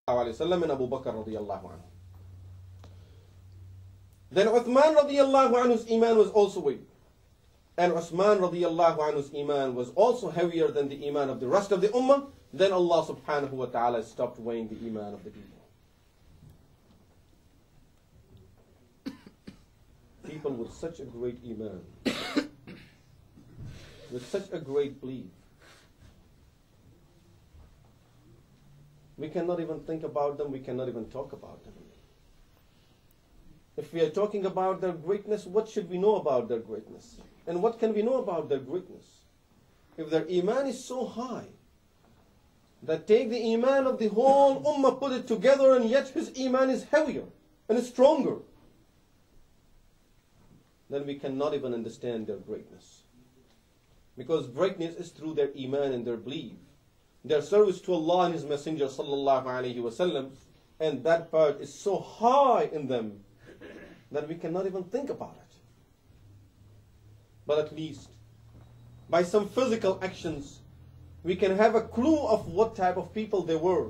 وسلم and Abu Bakr Radiyallahu Anhu. Then Uthman Radiyallahu Anhu's iman was also weak. And Uthman Radiyallahu Anhu's iman was also heavier than the iman of the rest of the ummah. Then Allah subhanahu wa ta'ala stopped weighing the iman of the people. People with such a great iman, with such a great belief, we cannot even think about them, we cannot even talk about them. If we are talking about their greatness, what should we know about their greatness? And what can we know about their greatness? If their iman is so high, that take the iman of the whole ummah, put it together, and yet his iman is heavier and stronger, then we cannot even understand their greatness. Because greatness is through their iman and their belief, their service to Allah and His Messenger sallallahu alaihi wasallam, and that part is so high in them that we cannot even think about it. But at least by some physical actions we can have a clue of what type of people they were,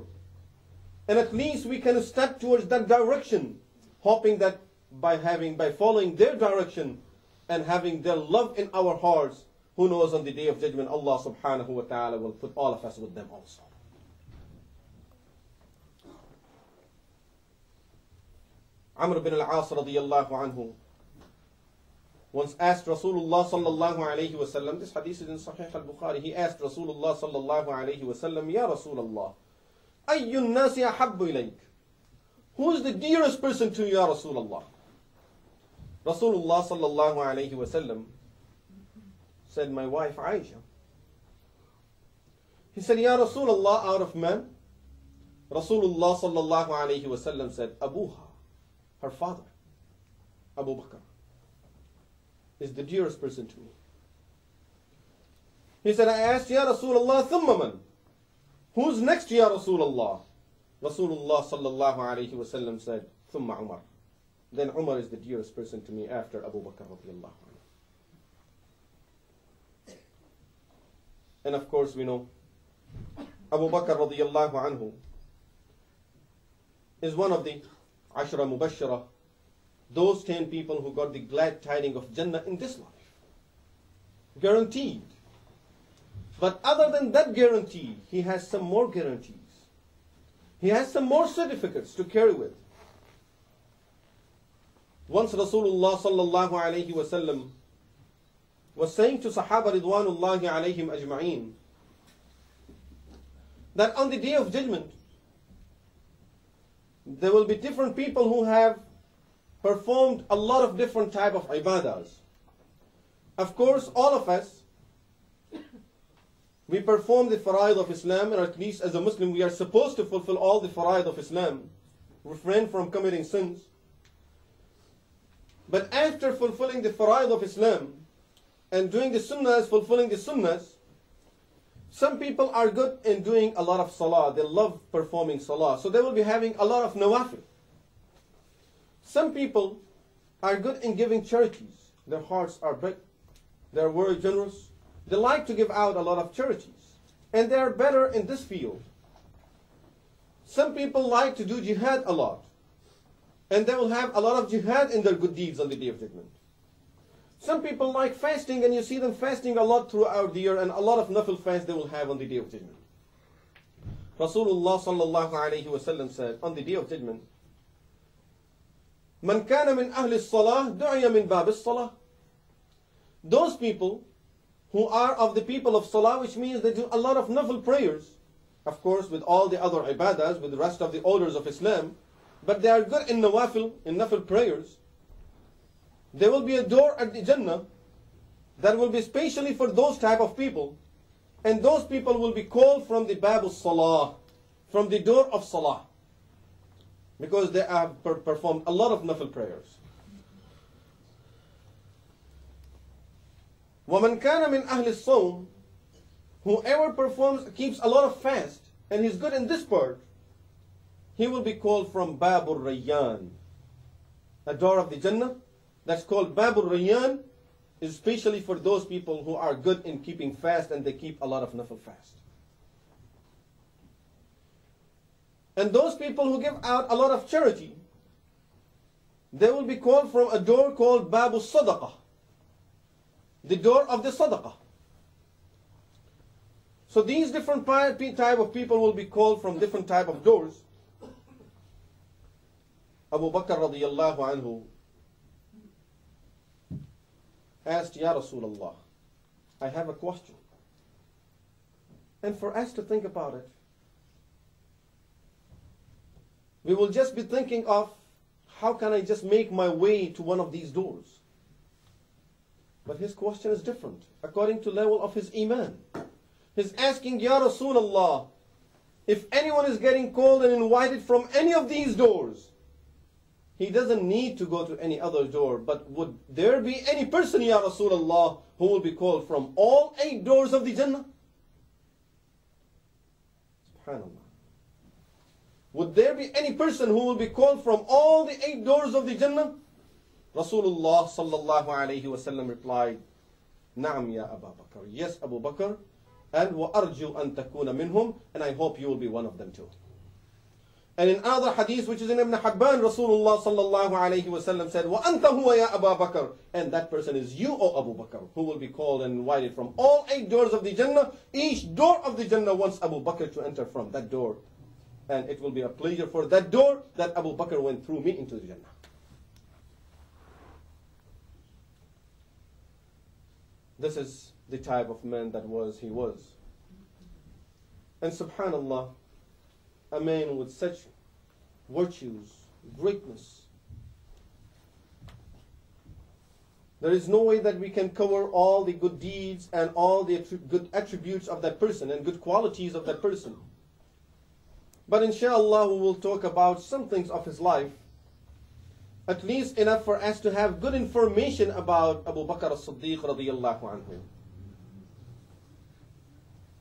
and at least we can step towards that direction, hoping that by following their direction and having their love in our hearts, who knows, on the day of judgment Allah subhanahu wa ta'ala will put all of us with them also. Amr ibn al-As radiyallahu anhu once asked Rasulullah sallallahu alayhi wa sallam, this hadith is in Sahih al-Bukhari, he asked Rasulullah sallallahu alayhi wa sallam, Ya Rasulullah, ayyun nasi ahabbu ilayk? Who is the dearest person to you, Ya Rasulullah? Rasulullah sallallahu alayhi wa sallam said, my wife Aisha. He said, Ya Rasulullah, out of men? Rasulullah sallallahu alayhi wa sallam said, Abuha, her father, Abu Bakr, is the dearest person to me. He said, I asked, Ya Rasulullah, thumma man? Who's next, Ya Rasulullah? Rasulullah sallallahu alayhi wa sallam said, thumma Umar. Then Umar is the dearest person to me after Abu Bakr Radiyallahu Anhu. And of course we know Abu Bakr Radiyallahu Anhu is one of the Ashra Mubashshara, those 10 people who got the glad tidings of Jannah in this life. Guaranteed. But other than that guarantee, he has some more guarantees. He has some more certificates to carry with. Once Rasulullah sallallahu alayhi wa sallam was saying to Sahaba Ridwanullahi alayhim ajma'een that on the day of judgment, there will be different people who have performed a lot of different type of ibadahs. Of course, all of us, we perform the faraid of Islam, or at least as a Muslim, we are supposed to fulfill all the faraid of Islam, refrain from committing sins. But after fulfilling the faraid of Islam and doing the sunnahs, fulfilling the sunnahs, some people are good in doing a lot of salah. They love performing salah. So they will be having a lot of nawafil. Some people are good in giving charities. Their hearts are big. They are very generous. They like to give out a lot of charities. And they are better in this field. Some people like to do jihad a lot. And they will have a lot of jihad in their good deeds on the day of judgment. Some people like fasting, and you see them fasting a lot throughout the year, and a lot of nafil fast they will have on the day of judgment. Rasulullah sallallahu alayhi wa sallam said, on the day of judgment, Man kana min ahli as-salah, du'iya min bab as-salah. Those people who are of the people of salah, which means they do a lot of nafil prayers, of course with all the other ibadahs, with the rest of the orders of Islam, but they are good in nawafil, in nafil prayers. There will be a door at the Jannah that will be specially for those type of people, and those people will be called from the bab as-salah, from the door of salah, because they have performed a lot of nafil prayers. وَمَنْ كَانَ مِنْ أَهْلِ الصَّوْمِ, whoever keeps a lot of fast, and he's good in this part, he will be called from Babur Rayyan, a door of the Jannah that's called Babur Rayyan, is especially for those people who are good in keeping fast and they keep a lot of nafil fast. And those people who give out a lot of charity, they will be called from a door called Babu Sadaqah, the door of the Sadaqah. So these different type of people will be called from different type of doors. Abu Bakr Radiyallahu Anhu asked, Ya Rasulullah, I have a question. And for us to think about it, we will just be thinking of, how can I just make my way to one of these doors? But his question is different, according to level of his iman. He's asking, Ya Rasulullah, if anyone is getting called and invited from any of these doors, he doesn't need to go to any other door, but would there be any person, Ya Rasulullah, who will be called from all 8 doors of the Jannah? SubhanAllah. Would there be any person who will be called from all the 8 doors of the Jannah? Rasulullah sallallahu alayhi wasallam replied, Naam ya Abu Bakr. Yes, Abu Bakr. And وَأَرْجُوا أَن تَكُونَ مِنْهُمْ. And I hope you will be one of them too. And in another hadith, which is in Ibn Habban, Rasulullah sallallahu alayhi wasallam said, وَأَنْتَ هُوَ يَا أَبَا بَكْرٍ. And that person is you, O Abu Bakr, who will be called and invited from all 8 doors of the Jannah. Each door of the Jannah wants Abu Bakr to enter from that door. And it will be a pleasure for that door that Abu Bakr went through me into the Jannah. This is the type of man that he was. And subhanallah, a man with such virtues, greatness. There is no way that we can cover all the good deeds and all the good attributes of that person and good qualities of that person. But inshallah, we will talk about some things of his life, at least enough for us to have good information about Abu Bakr as-Siddiq Radiyallahu Anhu.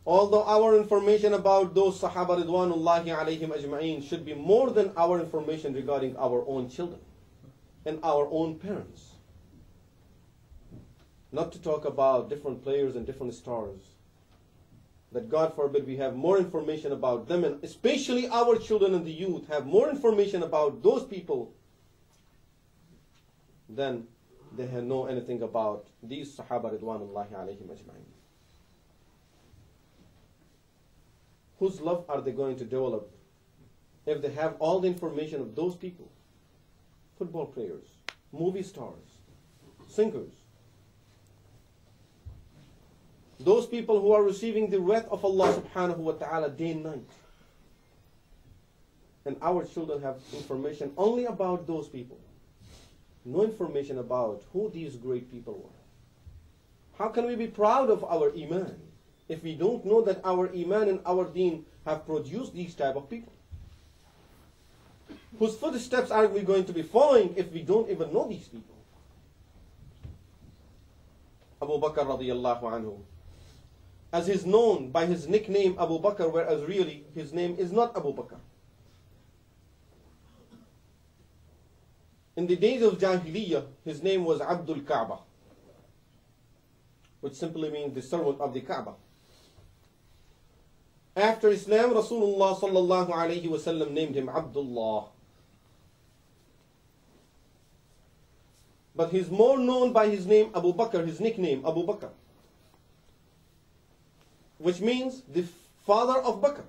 Although our information about those Sahaba Ridwanullahi alayhim ajma'een should be more than our information regarding our own children and our own parents. Not to talk about different players and different stars. That God forbid we have more information about them, and especially our children and the youth have more information about those people than they know anything about these Sahaba Ridwanullahi alayhim ajma'een. Whose love are they going to develop if they have all the information of those people? Football players, movie stars, singers. Those people who are receiving the wrath of Allah subhanahu wa ta'ala day and night. And our children have information only about those people. No information about who these great people were. How can we be proud of our iman if we don't know that our iman and our deen have produced these type of people? Whose footsteps are we going to be following if we don't even know these people? Abu Bakr Radiyallahu Anhu, as is known by his nickname Abu Bakr, whereas really his name is not Abu Bakr. In the days of Jahiliyyah, his name was Abdul Kaaba, which simply means the servant of the Kaaba. After Islam, Rasulullah sallallahu alayhi wasallam named him Abdullah. But he's more known by his name Abu Bakr, his nickname Abu Bakr, which means the father of Bakr.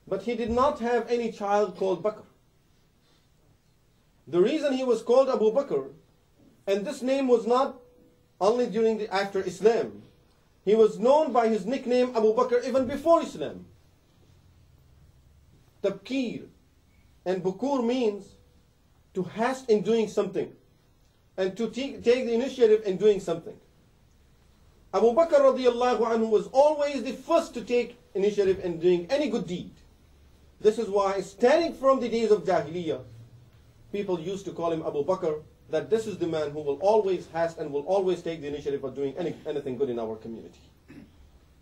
But he did not have any child called Bakr. The reason he was called Abu Bakr, and this name was not only after Islam, he was known by his nickname Abu Bakr even before Islam. Tabkir and Bukur means to haste in doing something and to take the initiative in doing something. Abu Bakr Radiyallahu Anhu was always the first to take initiative in doing any good deed. This is why, starting from the days of Jahiliyyah, people used to call him Abu Bakr, that this is the man who will always haste and will always take the initiative of doing anything good in our community.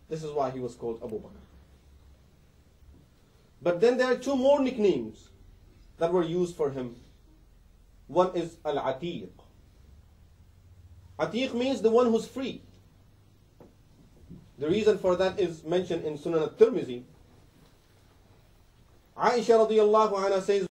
This is why he was called Abu Bakr. But then there are 2 more nicknames that were used for him. One is Al-Atiq. Atiq means the one who's free. The reason for that is mentioned in Sunan al-Tirmidhi. Aisha radiyallahu anha says,